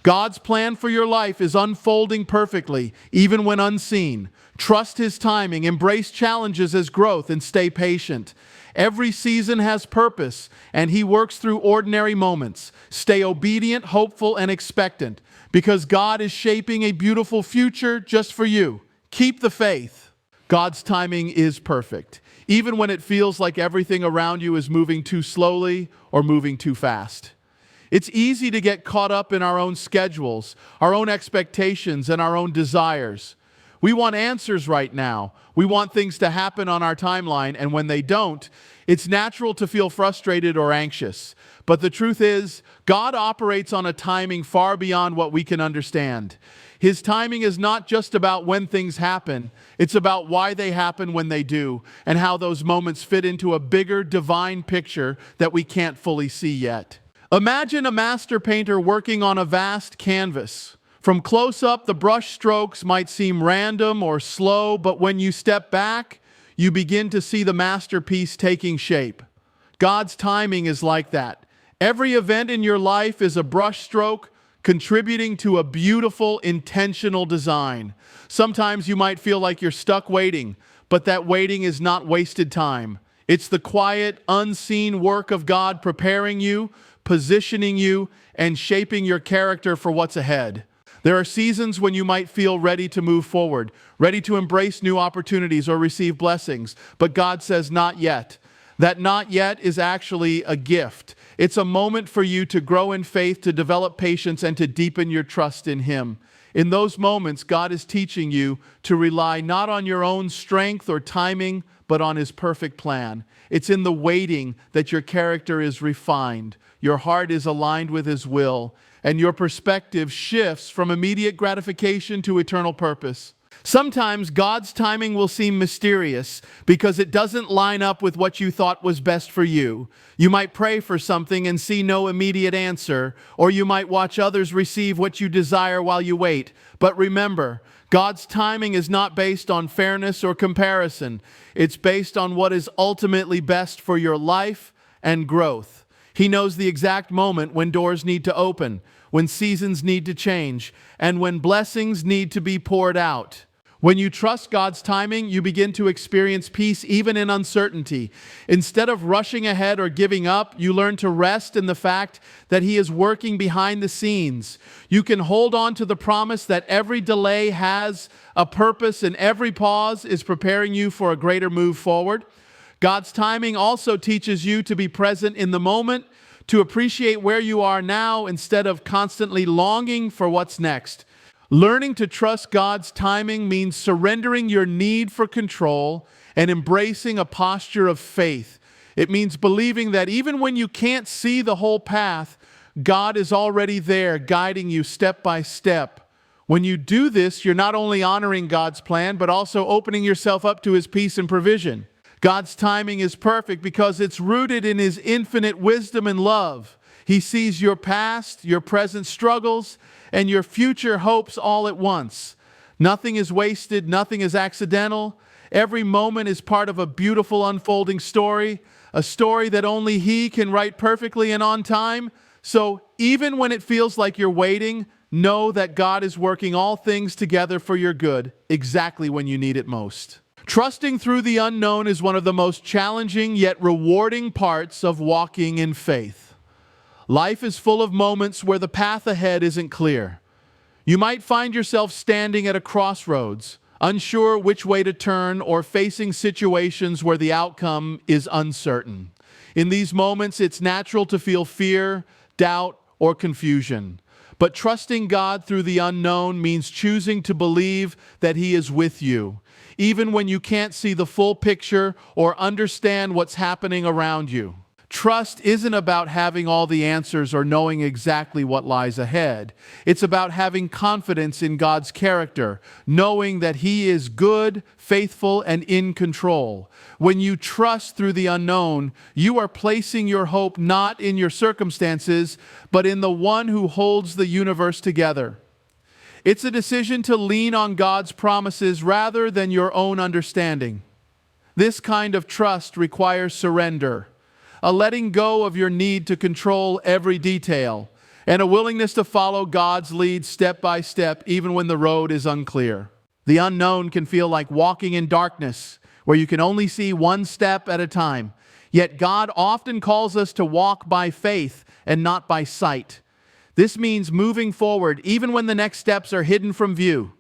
God's plan for your life is unfolding perfectly, even when unseen. Trust His timing, embrace challenges as growth, and stay patient. Every season has purpose, and He works through ordinary moments. Stay obedient, hopeful, and expectant, because God is shaping a beautiful future just for you. Keep the faith. God's timing is perfect, even when it feels like everything around you is moving too slowly or moving too fast. It's easy to get caught up in our own schedules, our own expectations, and our own desires. We want answers right now. We want things to happen on our timeline, and when they don't, it's natural to feel frustrated or anxious. But the truth is, God operates on a timing far beyond what we can understand. His timing is not just about when things happen, it's about why they happen when they do, and how those moments fit into a bigger divine picture that we can't fully see yet. Imagine a master painter working on a vast canvas. From close up, the brush strokes might seem random or slow, but when you step back, you begin to see the masterpiece taking shape. God's timing is like that. Every event in your life is a brush stroke contributing to a beautiful, intentional design. Sometimes you might feel like you're stuck waiting, but that waiting is not wasted time. It's the quiet, unseen work of God preparing you, positioning you, and shaping your character for what's ahead. There are seasons when you might feel ready to move forward, ready to embrace new opportunities or receive blessings, but God says not yet. That not yet is actually a gift. It's a moment for you to grow in faith, to develop patience, and to deepen your trust in Him. In those moments, God is teaching you to rely not on your own strength or timing, but on His perfect plan. It's in the waiting that your character is refined, your heart is aligned with His will, and your perspective shifts from immediate gratification to eternal purpose. Sometimes God's timing will seem mysterious because it doesn't line up with what you thought was best for you. You might pray for something and see no immediate answer, or you might watch others receive what you desire while you wait. But remember, God's timing is not based on fairness or comparison. It's based on what is ultimately best for your life and growth. He knows the exact moment when doors need to open, when seasons need to change, and when blessings need to be poured out. When you trust God's timing, you begin to experience peace even in uncertainty. Instead of rushing ahead or giving up, you learn to rest in the fact that He is working behind the scenes. You can hold on to the promise that every delay has a purpose and every pause is preparing you for a greater move forward. God's timing also teaches you to be present in the moment, to appreciate where you are now instead of constantly longing for what's next. Learning to trust God's timing means surrendering your need for control and embracing a posture of faith. It means believing that even when you can't see the whole path, God is already there, guiding you step by step. When you do this, you're not only honoring God's plan, but also opening yourself up to His peace and provision. God's timing is perfect because it's rooted in His infinite wisdom and love. He sees your past, your present struggles, and your future hopes all at once. Nothing is wasted, nothing is accidental. Every moment is part of a beautiful unfolding story, a story that only He can write perfectly and on time. So even when it feels like you're waiting, know that God is working all things together for your good, exactly when you need it most. Trusting through the unknown is one of the most challenging yet rewarding parts of walking in faith. Life is full of moments where the path ahead isn't clear. You might find yourself standing at a crossroads, unsure which way to turn, or facing situations where the outcome is uncertain. In these moments, it's natural to feel fear, doubt, or confusion. But trusting God through the unknown means choosing to believe that He is with you, even when you can't see the full picture or understand what's happening around you. Trust isn't about having all the answers or knowing exactly what lies ahead. It's about having confidence in God's character, knowing that He is good, faithful, and in control. When you trust through the unknown, you are placing your hope not in your circumstances, but in the One who holds the universe together. It's a decision to lean on God's promises rather than your own understanding. This kind of trust requires surrender, a letting go of your need to control every detail, and a willingness to follow God's lead step by step, even when the road is unclear. The unknown can feel like walking in darkness, where you can only see one step at a time. Yet God often calls us to walk by faith and not by sight. This means moving forward even when the next steps are hidden from view.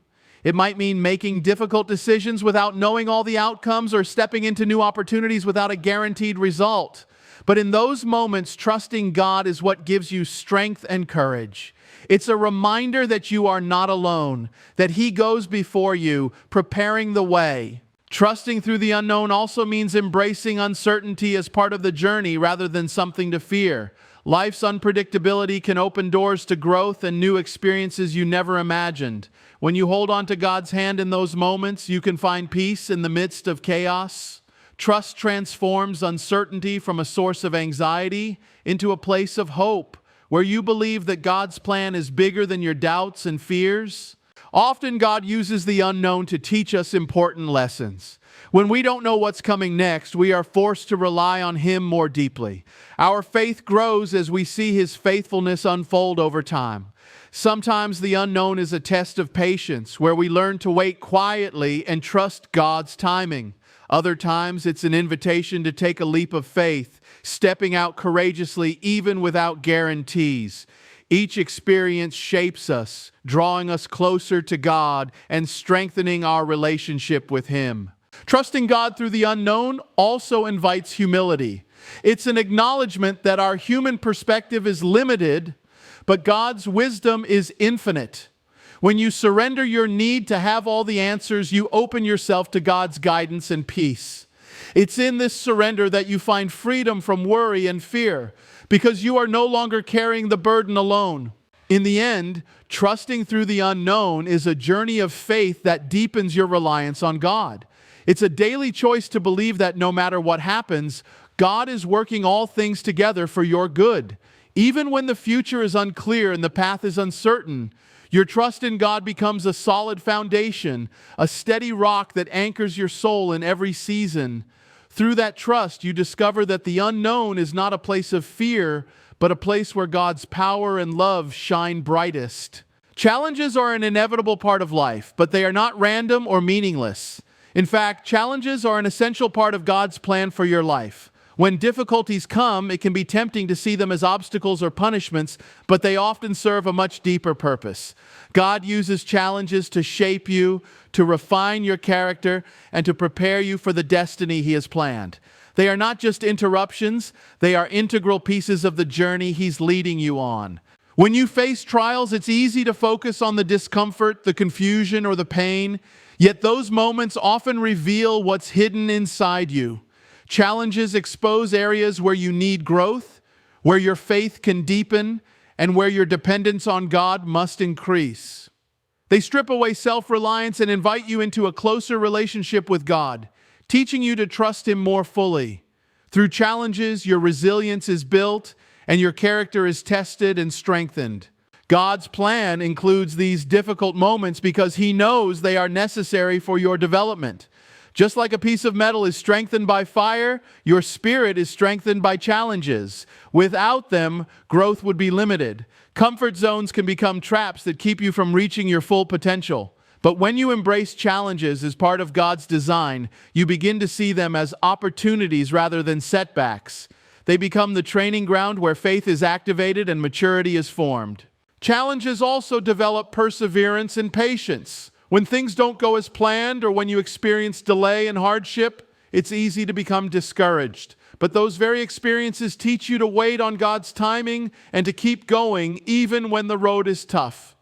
It might mean making difficult decisions without knowing all the outcomes or stepping into new opportunities without a guaranteed result. But in those moments, trusting God is what gives you strength and courage. It's a reminder that you are not alone, that He goes before you, preparing the way. Trusting through the unknown also means embracing uncertainty as part of the journey rather than something to fear. Life's unpredictability can open doors to growth and new experiences you never imagined. When you hold on to God's hand in those moments, you can find peace in the midst of chaos. Trust transforms uncertainty from a source of anxiety into a place of hope, where you believe that God's plan is bigger than your doubts and fears. Often God uses the unknown to teach us important lessons. When we don't know what's coming next, we are forced to rely on Him more deeply. Our faith grows as we see His faithfulness unfold over time. Sometimes the unknown is a test of patience, where we learn to wait quietly and trust God's timing. Other times it's an invitation to take a leap of faith, stepping out courageously even without guarantees. Each experience shapes us, drawing us closer to God and strengthening our relationship with Him. Trusting God through the unknown also invites humility. It's an acknowledgement that our human perspective is limited, but God's wisdom is infinite. When you surrender your need to have all the answers, you open yourself to God's guidance and peace. It's in this surrender that you find freedom from worry and fear, because you are no longer carrying the burden alone. In the end, trusting through the unknown is a journey of faith that deepens your reliance on God. It's a daily choice to believe that no matter what happens, God is working all things together for your good. Even when the future is unclear and the path is uncertain, your trust in God becomes a solid foundation, a steady rock that anchors your soul in every season. Through that trust, you discover that the unknown is not a place of fear, but a place where God's power and love shine brightest. Challenges are an inevitable part of life, but they are not random or meaningless. In fact, challenges are an essential part of God's plan for your life. When difficulties come, it can be tempting to see them as obstacles or punishments, but they often serve a much deeper purpose. God uses challenges to shape you, to refine your character, and to prepare you for the destiny He has planned. They are not just interruptions, they are integral pieces of the journey He's leading you on. When you face trials, it's easy to focus on the discomfort, the confusion, or the pain, yet those moments often reveal what's hidden inside you. Challenges expose areas where you need growth, where your faith can deepen, and where your dependence on God must increase. They strip away self-reliance and invite you into a closer relationship with God, teaching you to trust Him more fully. Through challenges, your resilience is built, and your character is tested and strengthened. God's plan includes these difficult moments because He knows they are necessary for your development. Just like a piece of metal is strengthened by fire, your spirit is strengthened by challenges. Without them, growth would be limited. Comfort zones can become traps that keep you from reaching your full potential. But when you embrace challenges as part of God's design, you begin to see them as opportunities rather than setbacks. They become the training ground where faith is activated and maturity is formed. Challenges also develop perseverance and patience. When things don't go as planned or when you experience delay and hardship, it's easy to become discouraged. But those very experiences teach you to wait on God's timing and to keep going even when the road is tough.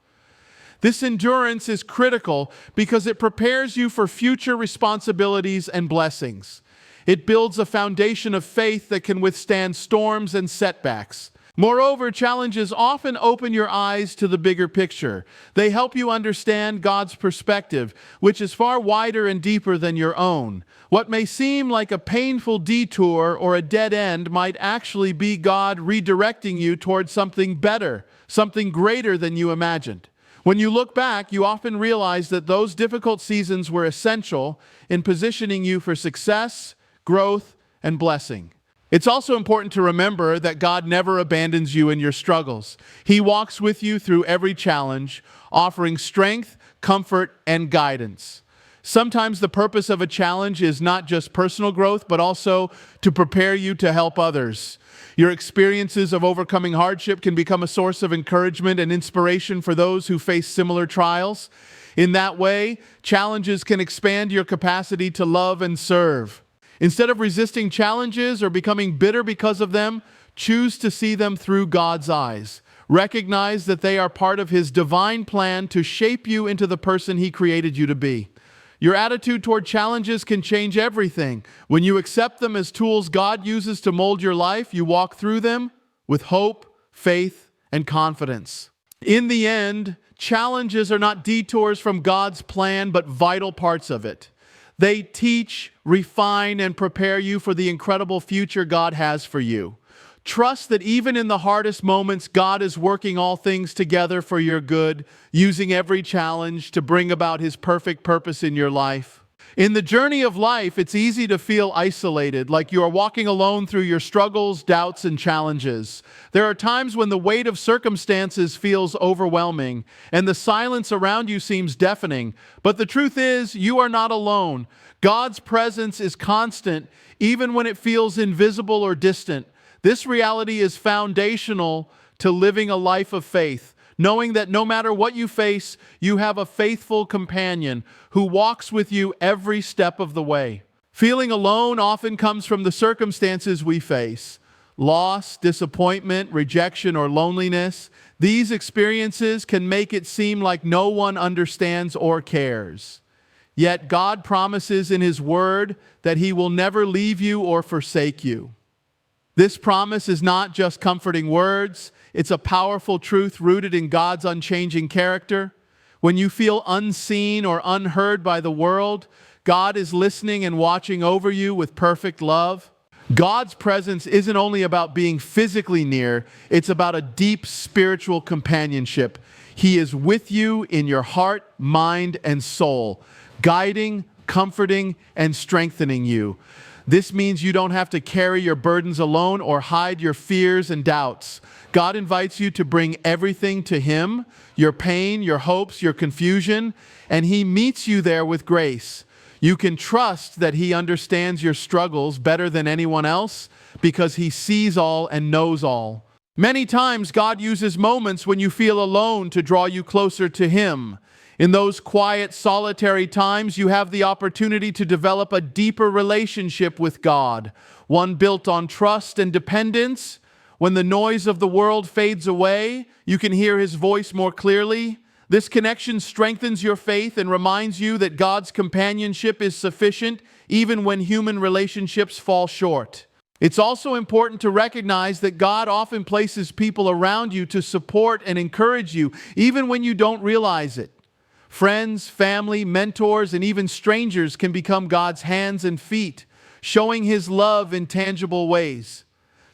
This endurance is critical because it prepares you for future responsibilities and blessings. It builds a foundation of faith that can withstand storms and setbacks. Moreover, challenges often open your eyes to the bigger picture. They help you understand God's perspective, which is far wider and deeper than your own. What may seem like a painful detour or a dead end might actually be God redirecting you towards something better, something greater than you imagined. When you look back, you often realize that those difficult seasons were essential in positioning you for success, growth, and blessing. It's also important to remember that God never abandons you in your struggles. He walks with you through every challenge, offering strength, comfort, and guidance. Sometimes the purpose of a challenge is not just personal growth, but also to prepare you to help others. Your experiences of overcoming hardship can become a source of encouragement and inspiration for those who face similar trials. In that way, challenges can expand your capacity to love and serve. Instead of resisting challenges or becoming bitter because of them, choose to see them through God's eyes. Recognize that they are part of His divine plan to shape you into the person He created you to be. Your attitude toward challenges can change everything. When you accept them as tools God uses to mold your life, you walk through them with hope, faith, and confidence. In the end, challenges are not detours from God's plan, but vital parts of it. They teach, refine, and prepare you for the incredible future God has for you. Trust that even in the hardest moments, God is working all things together for your good, using every challenge to bring about His perfect purpose in your life. In the journey of life, it's easy to feel isolated, like you are walking alone through your struggles, doubts, and challenges. There are times when the weight of circumstances feels overwhelming, and the silence around you seems deafening. But the truth is, you are not alone. God's presence is constant, even when it feels invisible or distant. This reality is foundational to living a life of faith, knowing that no matter what you face, you have a faithful companion who walks with you every step of the way. Feeling alone often comes from the circumstances we face. Loss, disappointment, rejection, or loneliness. These experiences can make it seem like no one understands or cares. Yet God promises in His Word that He will never leave you or forsake you. This promise is not just comforting words, it's a powerful truth rooted in God's unchanging character. When you feel unseen or unheard by the world, God is listening and watching over you with perfect love. God's presence isn't only about being physically near, it's about a deep spiritual companionship. He is with you in your heart, mind, and soul, guiding, comforting, and strengthening you. This means you don't have to carry your burdens alone or hide your fears and doubts. God invites you to bring everything to Him, your pain, your hopes, your confusion, and He meets you there with grace. You can trust that He understands your struggles better than anyone else because He sees all and knows all. Many times God uses moments when you feel alone to draw you closer to Him. In those quiet, solitary times, you have the opportunity to develop a deeper relationship with God, one built on trust and dependence. When the noise of the world fades away, you can hear His voice more clearly. This connection strengthens your faith and reminds you that God's companionship is sufficient even when human relationships fall short. It's also important to recognize that God often places people around you to support and encourage you, even when you don't realize it. Friends, family, mentors, and even strangers can become God's hands and feet, showing His love in tangible ways.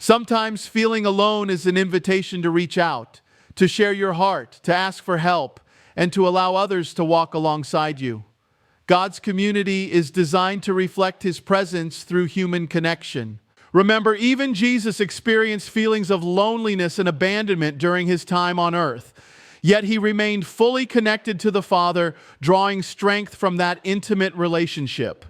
Sometimes feeling alone is an invitation to reach out, to share your heart, to ask for help, and to allow others to walk alongside you. God's community is designed to reflect His presence through human connection. Remember, even Jesus experienced feelings of loneliness and abandonment during His time on earth. Yet He remained fully connected to the Father, drawing strength from that intimate relationship.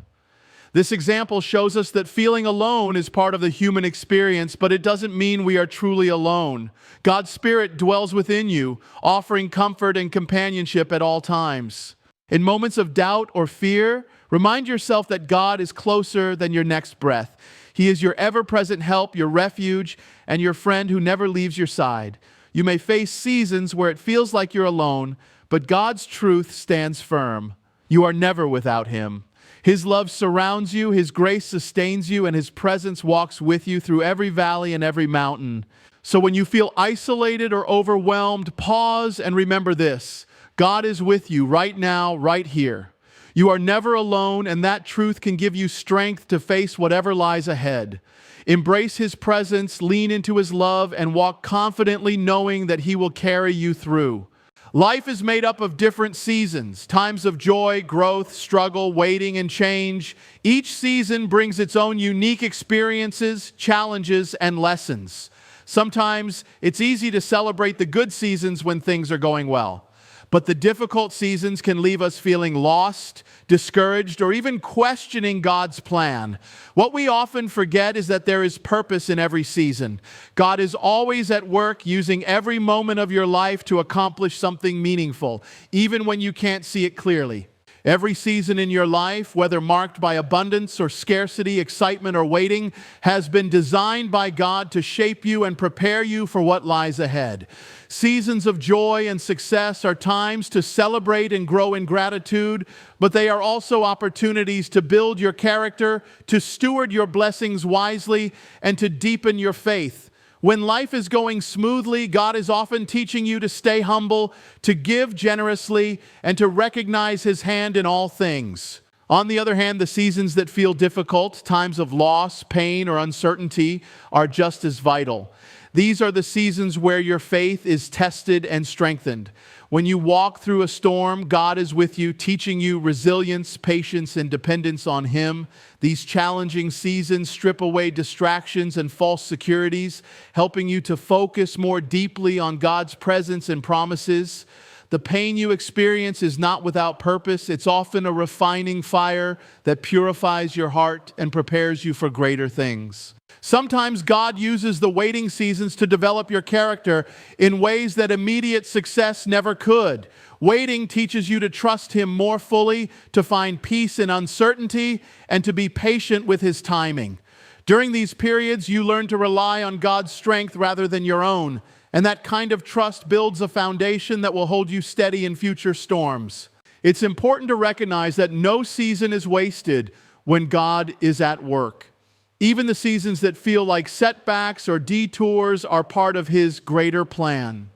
This example shows us that feeling alone is part of the human experience, but it doesn't mean we are truly alone. God's Spirit dwells within you, offering comfort and companionship at all times. In moments of doubt or fear, remind yourself that God is closer than your next breath. He is your ever-present help, your refuge, and your friend who never leaves your side. You may face seasons where it feels like you're alone, but God's truth stands firm. You are never without Him. His love surrounds you, His grace sustains you, and His presence walks with you through every valley and every mountain. So when you feel isolated or overwhelmed, pause and remember this: God is with you right now, right here. You are never alone, and that truth can give you strength to face whatever lies ahead. Embrace His presence, lean into His love, and walk confidently knowing that He will carry you through. Life is made up of different seasons, times of joy, growth, struggle, waiting, and change. Each season brings its own unique experiences, challenges, and lessons. Sometimes it's easy to celebrate the good seasons when things are going well. But the difficult seasons can leave us feeling lost, discouraged, or even questioning God's plan. What we often forget is that there is purpose in every season. God is always at work using every moment of your life to accomplish something meaningful, even when you can't see it clearly. Every season in your life, whether marked by abundance or scarcity, excitement or waiting, has been designed by God to shape you and prepare you for what lies ahead. Seasons of joy and success are times to celebrate and grow in gratitude, but they are also opportunities to build your character, to steward your blessings wisely, and to deepen your faith. When life is going smoothly, God is often teaching you to stay humble, to give generously, and to recognize His hand in all things. On the other hand, the seasons that feel difficult, times of loss, pain, or uncertainty, are just as vital. These are the seasons where your faith is tested and strengthened. When you walk through a storm, God is with you, teaching you resilience, patience, and dependence on Him. These challenging seasons strip away distractions and false securities, helping you to focus more deeply on God's presence and promises. The pain you experience is not without purpose. It's often a refining fire that purifies your heart and prepares you for greater things. Sometimes God uses the waiting seasons to develop your character in ways that immediate success never could. Waiting teaches you to trust Him more fully, to find peace in uncertainty, and to be patient with His timing. During these periods, you learn to rely on God's strength rather than your own, and that kind of trust builds a foundation that will hold you steady in future storms. It's important to recognize that no season is wasted when God is at work. Even the seasons that feel like setbacks or detours are part of His greater plan.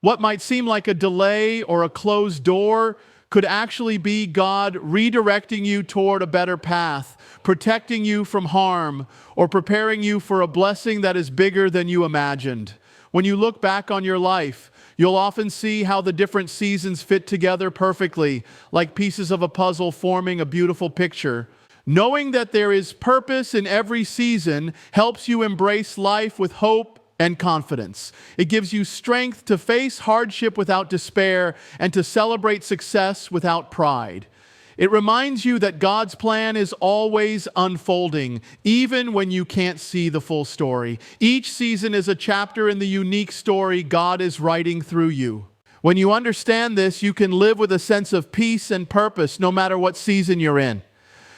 What might seem like a delay or a closed door could actually be God redirecting you toward a better path, protecting you from harm, or preparing you for a blessing that is bigger than you imagined. When you look back on your life, you'll often see how the different seasons fit together perfectly, like pieces of a puzzle forming a beautiful picture. Knowing that there is purpose in every season helps you embrace life with hope and confidence. It gives you strength to face hardship without despair and to celebrate success without pride. It reminds you that God's plan is always unfolding, even when you can't see the full story. Each season is a chapter in the unique story God is writing through you. When you understand this, you can live with a sense of peace and purpose no matter what season you're in.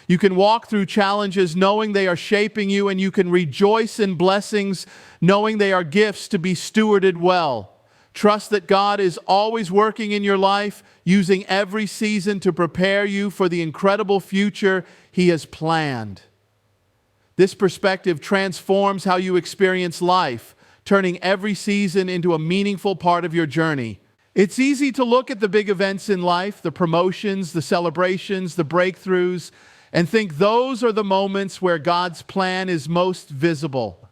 You can walk through challenges knowing they are shaping you, and you can rejoice in blessings knowing they are gifts to be stewarded well. Trust that God is always working in your life, using every season to prepare you for the incredible future He has planned. This perspective transforms how you experience life, turning every season into a meaningful part of your journey. It's easy to look at the big events in life, the promotions, the celebrations, the breakthroughs, and think those are the moments where God's plan is most visible.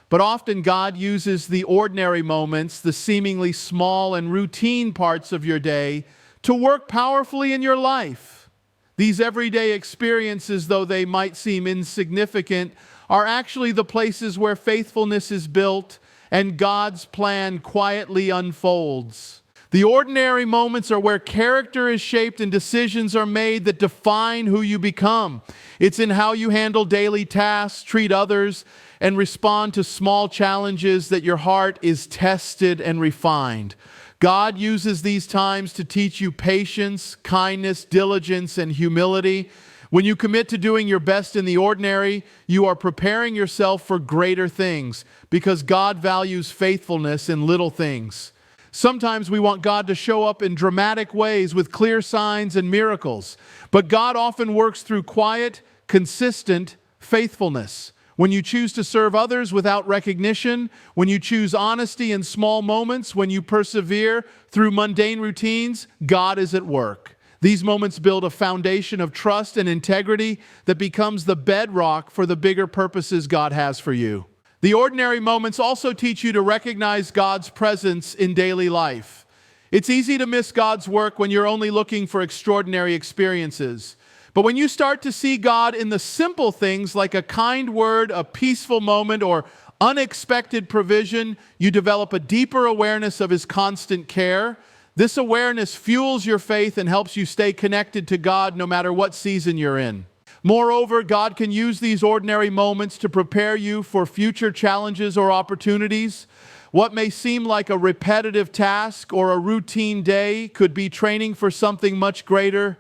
But often God uses the ordinary moments, the seemingly small and routine parts of your day, to work powerfully in your life. These everyday experiences, though they might seem insignificant, are actually the places where faithfulness is built and God's plan quietly unfolds. The ordinary moments are where character is shaped and decisions are made that define who you become. It's in how you handle daily tasks, treat others, and respond to small challenges that your heart is tested and refined. God uses these times to teach you patience, kindness, diligence, and humility. When you commit to doing your best in the ordinary, you are preparing yourself for greater things because God values faithfulness in little things. Sometimes we want God to show up in dramatic ways with clear signs and miracles, but God often works through quiet, consistent faithfulness. When you choose to serve others without recognition, when you choose honesty in small moments, when you persevere through mundane routines, God is at work. These moments build a foundation of trust and integrity that becomes the bedrock for the bigger purposes God has for you. The ordinary moments also teach you to recognize God's presence in daily life. It's easy to miss God's work when you're only looking for extraordinary experiences. But when you start to see God in the simple things like a kind word, a peaceful moment, or unexpected provision, you develop a deeper awareness of His constant care. This awareness fuels your faith and helps you stay connected to God no matter what season you're in. Moreover, God can use these ordinary moments to prepare you for future challenges or opportunities. What may seem like a repetitive task or a routine day could be training for something much greater.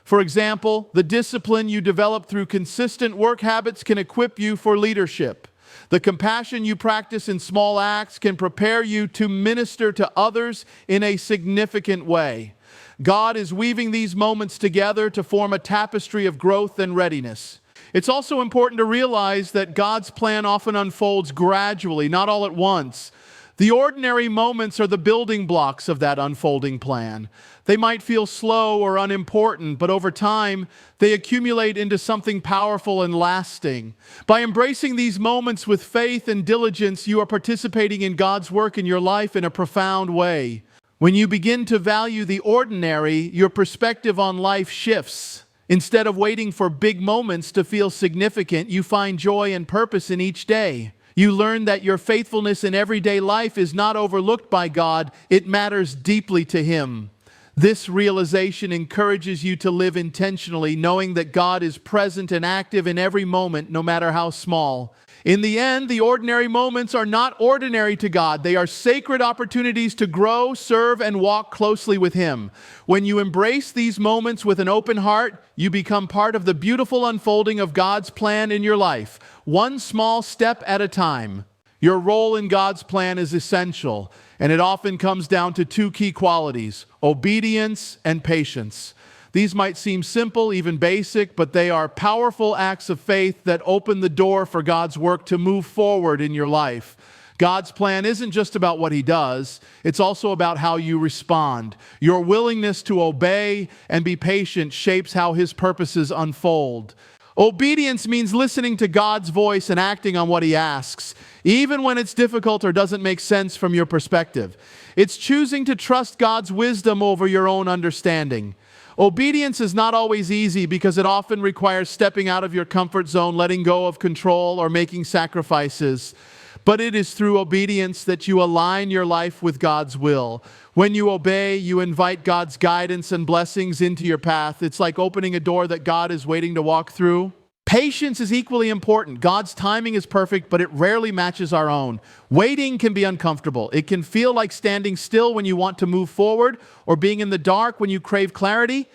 For example, the discipline you develop through consistent work habits can equip you for leadership. The compassion you practice in small acts can prepare you to minister to others in a significant way. God is weaving these moments together to form a tapestry of growth and readiness. It's also important to realize that God's plan often unfolds gradually, not all at once. The ordinary moments are the building blocks of that unfolding plan. They might feel slow or unimportant, but over time, they accumulate into something powerful and lasting. By embracing these moments with faith and diligence, you are participating in God's work in your life in a profound way. When you begin to value the ordinary, your perspective on life shifts. Instead of waiting for big moments to feel significant, you find joy and purpose in each day. You learn that your faithfulness in everyday life is not overlooked by God, it matters deeply to Him. This realization encourages you to live intentionally, knowing that God is present and active in every moment, no matter how small. In the end, the ordinary moments are not ordinary to God. They are sacred opportunities to grow, serve, and walk closely with Him. When you embrace these moments with an open heart, you become part of the beautiful unfolding of God's plan in your life, one small step at a time. Your role in God's plan is essential, and it often comes down to two key qualities: obedience and patience. These might seem simple, even basic, but they are powerful acts of faith that open the door for God's work to move forward in your life. God's plan isn't just about what He does, it's also about how you respond. Your willingness to obey and be patient shapes how His purposes unfold. Obedience means listening to God's voice and acting on what He asks, even when it's difficult or doesn't make sense from your perspective. It's choosing to trust God's wisdom over your own understanding. Obedience is not always easy because it often requires stepping out of your comfort zone, letting go of control, or making sacrifices. But it is through obedience that you align your life with God's will. When you obey, you invite God's guidance and blessings into your path. It's like opening a door that God is waiting to walk through. Patience is equally important. God's timing is perfect, but it rarely matches our own. Waiting can be uncomfortable. It can feel like standing still when you want to move forward, or being in the dark when you crave clarity.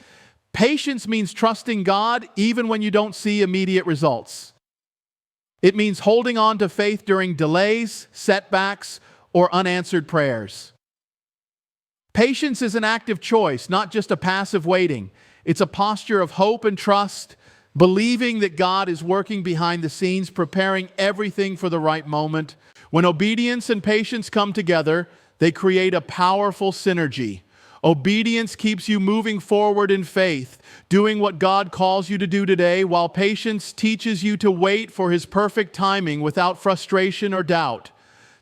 Patience means trusting God even when you don't see immediate results. It means holding on to faith during delays, setbacks, or unanswered prayers. Patience is an active choice, not just a passive waiting. It's a posture of hope and trust, believing that God is working behind the scenes, preparing everything for the right moment. When obedience and patience come together, they create a powerful synergy. Obedience keeps you moving forward in faith, doing what God calls you to do today, while patience teaches you to wait for His perfect timing without frustration or doubt.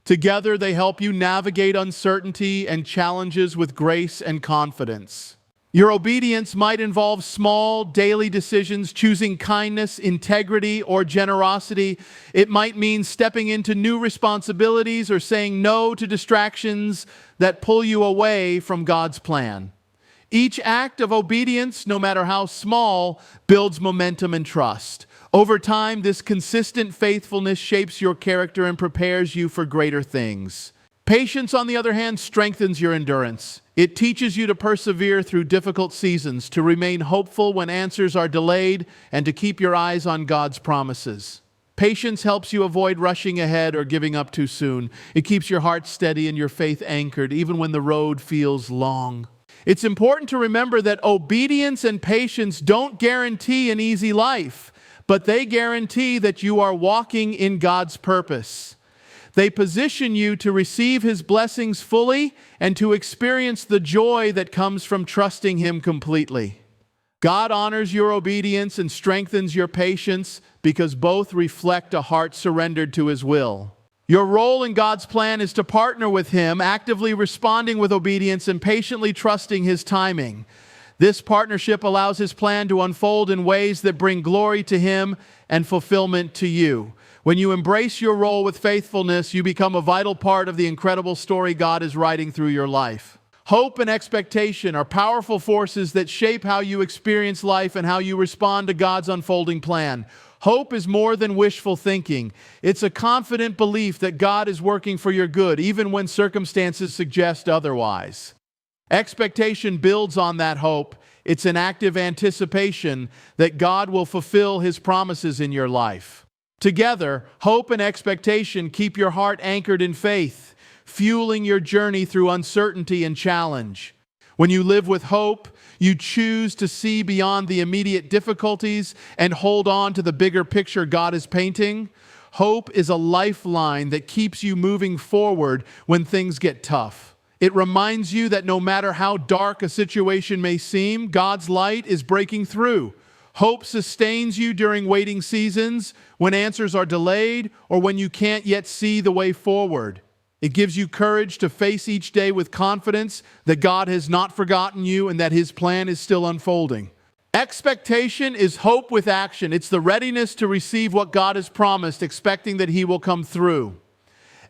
Together, they help you navigate uncertainty and challenges with grace and confidence. Your obedience might involve small, daily decisions, choosing kindness, integrity, or generosity. It might mean stepping into new responsibilities or saying no to distractions that pull you away from God's plan. Each act of obedience, no matter how small, builds momentum and trust. Over time, this consistent faithfulness shapes your character and prepares you for greater things. Patience, on the other hand, strengthens your endurance. It teaches you to persevere through difficult seasons, to remain hopeful when answers are delayed, and to keep your eyes on God's promises. Patience helps you avoid rushing ahead or giving up too soon. It keeps your heart steady and your faith anchored, even when the road feels long. It's important to remember that obedience and patience don't guarantee an easy life, but they guarantee that you are walking in God's purpose. They position you to receive His blessings fully and to experience the joy that comes from trusting Him completely. God honors your obedience and strengthens your patience because both reflect a heart surrendered to His will. Your role in God's plan is to partner with Him, actively responding with obedience and patiently trusting His timing. This partnership allows His plan to unfold in ways that bring glory to Him and fulfillment to you. When you embrace your role with faithfulness, you become a vital part of the incredible story God is writing through your life. Hope and expectation are powerful forces that shape how you experience life and how you respond to God's unfolding plan. Hope is more than wishful thinking. It's a confident belief that God is working for your good, even when circumstances suggest otherwise. Expectation builds on that hope. It's an active anticipation that God will fulfill His promises in your life. Together, hope and expectation keep your heart anchored in faith, fueling your journey through uncertainty and challenge. When you live with hope, you choose to see beyond the immediate difficulties and hold on to the bigger picture God is painting. Hope is a lifeline that keeps you moving forward when things get tough. It reminds you that no matter how dark a situation may seem, God's light is breaking through. Hope sustains you during waiting seasons, when answers are delayed, or when you can't yet see the way forward. It gives you courage to face each day with confidence that God has not forgotten you and that His plan is still unfolding. Expectation is hope with action. It's the readiness to receive what God has promised, expecting that He will come through.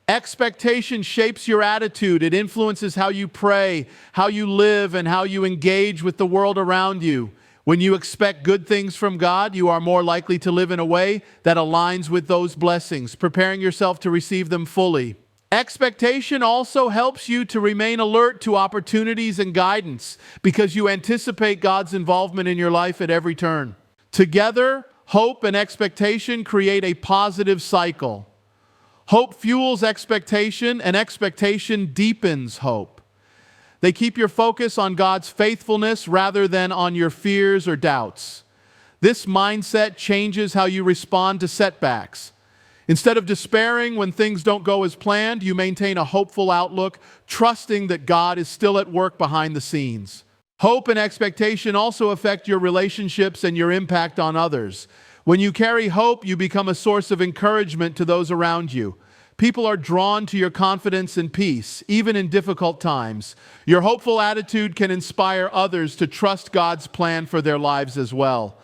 Expectation shapes your attitude. It influences how you pray, how you live, and how you engage with the world around you. When you expect good things from God, you are more likely to live in a way that aligns with those blessings, preparing yourself to receive them fully. Expectation also helps you to remain alert to opportunities and guidance because you anticipate God's involvement in your life at every turn. Together, hope and expectation create a positive cycle. Hope fuels expectation, and expectation deepens hope. They keep your focus on God's faithfulness rather than on your fears or doubts. This mindset changes how you respond to setbacks. Instead of despairing when things don't go as planned, you maintain a hopeful outlook, trusting that God is still at work behind the scenes. Hope and expectation also affect your relationships and your impact on others. When you carry hope, you become a source of encouragement to those around you. People are drawn to your confidence and peace, even in difficult times. Your hopeful attitude can inspire others to trust God's plan for their lives as well.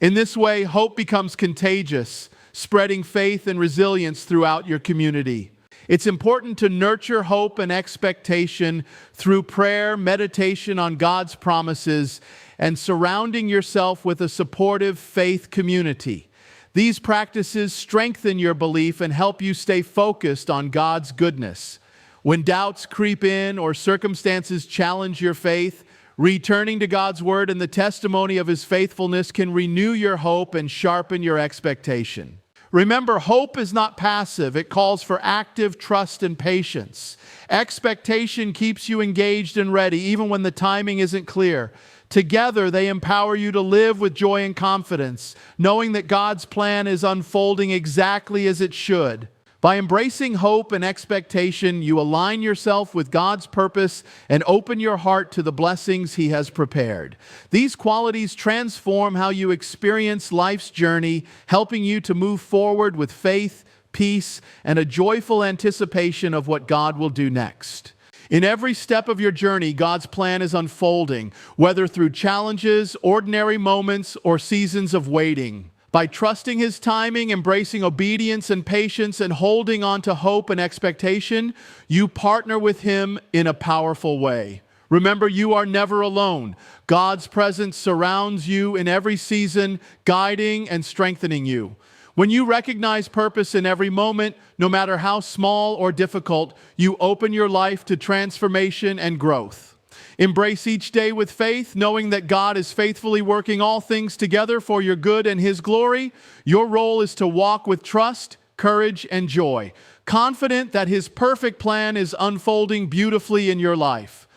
In this way, hope becomes contagious, spreading faith and resilience throughout your community. It's important to nurture hope and expectation through prayer, meditation on God's promises, and surrounding yourself with a supportive faith community. These practices strengthen your belief and help you stay focused on God's goodness. When doubts creep in or circumstances challenge your faith, returning to God's word and the testimony of His faithfulness can renew your hope and sharpen your expectation. Remember, hope is not passive. It calls for active trust and patience. Expectation keeps you engaged and ready, even when the timing isn't clear. Together, they empower you to live with joy and confidence, knowing that God's plan is unfolding exactly as it should. By embracing hope and expectation, you align yourself with God's purpose and open your heart to the blessings He has prepared. These qualities transform how you experience life's journey, helping you to move forward with faith, peace, and a joyful anticipation of what God will do next. In every step of your journey, God's plan is unfolding, whether through challenges, ordinary moments, or seasons of waiting. By trusting His timing, embracing obedience and patience, and holding on to hope and expectation, you partner with Him in a powerful way. Remember, you are never alone. God's presence surrounds you in every season, guiding and strengthening you. When you recognize purpose in every moment, no matter how small or difficult, you open your life to transformation and growth. Embrace each day with faith, knowing that God is faithfully working all things together for your good and His glory. Your role is to walk with trust, courage, and joy, confident that His perfect plan is unfolding beautifully in your life.